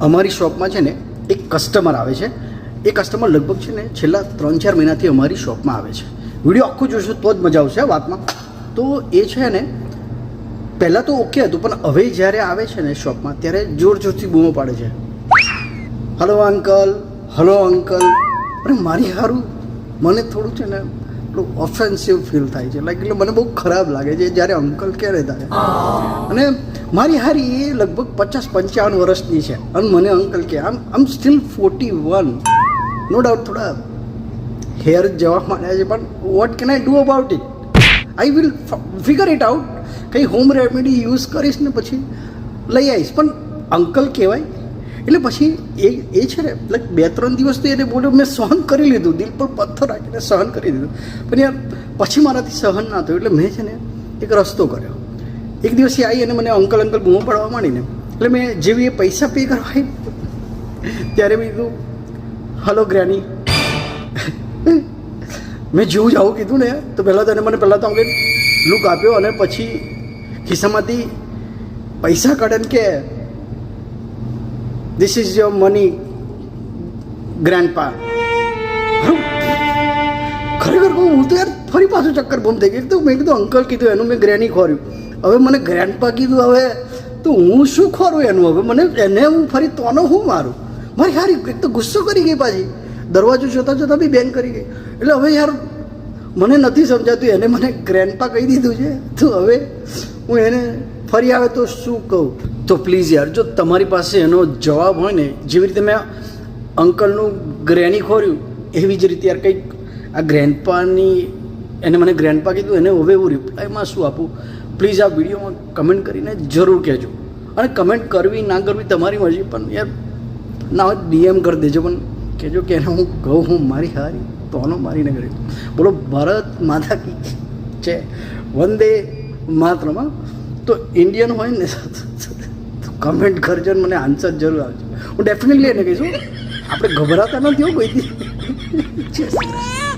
અમારી શોપમાં છે ને એક કસ્ટમર આવે છે. એ કસ્ટમર લગભગ છે ને છેલ્લા 3-4 મહિનાથી અમારી શોપમાં આવે છે. વિડીયો આખું જોશો તો જ મજા આવશે વાતમાં. તો એ છે ને પહેલાં તો ઓકે હતું, પણ હવે જ્યારે આવે છે ને શોપમાં ત્યારે જોર જોરથી બૂમો પાડે છે, હલો અંકલ, હલો અંકલ. અને મારી સારું મને થોડું છે ને પેલું ઓફેન્સિવ ફીલ થાય છે, લાઈક એટલે મને બહુ ખરાબ લાગે છે જ્યારે અંકલ કહે ને ત્યારે. અને મારી હારી એ લગભગ 50-55 વર્ષની છે અને મને અંકલ કે આમ સ્ટીલ 41. નો ડાઉટ થોડા હેર જવા માંડ્યા છે, પણ what can I do about it? I will figure it out. કંઈ હોમ રેમેડી યુઝ કરીશ ને પછી લઈ આવીશ, પણ અંકલ કહેવાય એટલે પછી એ છે ને લાઈક 2-3 દિવસ તો એને બોલ્યો, મેં સહન કરી લીધું, દિલ પર પથ્થર રાખીને સહન કરી દીધું, પણ યાર પછી મારાથી સહન ના થયું. એટલે મેં છે ને એક રસ્તો કર્યો. એક દિવસ એ આવી અને મને અંકલ બૂમો પાડવા માંડીને, એટલે મેં જેવી એ પૈસા પે કરવા આવી ત્યારે મેં કીધું હલો ગ્રેની. મેં જેવું જાવું કીધું ને તો પહેલાં તો મને પહેલાં તો અંકલ લુક આપ્યો અને પછી ખિસ્સામાંથી પૈસા કાઢે કે ધીસ ઇઝ યોર મની ગ્રેન્ડપા. ખરેખર કહું હું તો યાર ફરી પાછું ચક્કર બૂમ થઈ ગઈ. તો મેં કીધું અંકલ કીધું એનું મેં ગ્રેની ખોર્યું, હવે મને ગ્રેન્ડપા કીધું, હવે તો હું શું ખોરું એનું? હવે મને એને હું ફરી તોનો હું મારું? મારી હારી એક તો ગુસ્સો કરી ગઈ, પાછી દરવાજો જોતાં જોતાં બી બેન કરી ગઈ. એટલે હવે યાર મને નથી સમજાતું, એને મને ગ્રેન્ડપા કહી દીધું છે, તો હવે હું એને ફરી આવે તો શું કહું? તો પ્લીઝ યાર જો તમારી પાસે એનો જવાબ હોય ને, જેવી રીતે મેં અંકલનું ગ્રેની ખોર્યું એવી જ રીતે યાર કંઈક આ ગ્રેન્ડપાની એને મને ગ્રેન્ડપા કીધું, એને હવે હું રિપ્લાયમાં શું આપું? પ્લીઝ આ વિડીયોમાં કમેન્ટ કરીને જરૂર કહેજો. અને કમેન્ટ કરવી ના કરવી તમારી મરજી, પણ યાર ના હોય DM કરી દેજો, પણ કહેજો કે એને હું કહું હું મારી હારી તોનો મારીને કરી. બોલો ભારત માતા કી છે, વંદે માતરમ. તો ઇન્ડિયન હોય ને તો કમેન્ટ કરજો ને મને આન્સર જરૂર આવજો. હું ડેફિનેટલી એને કહીશું, આપણે ગભરાતા નથી હો કોઈથી.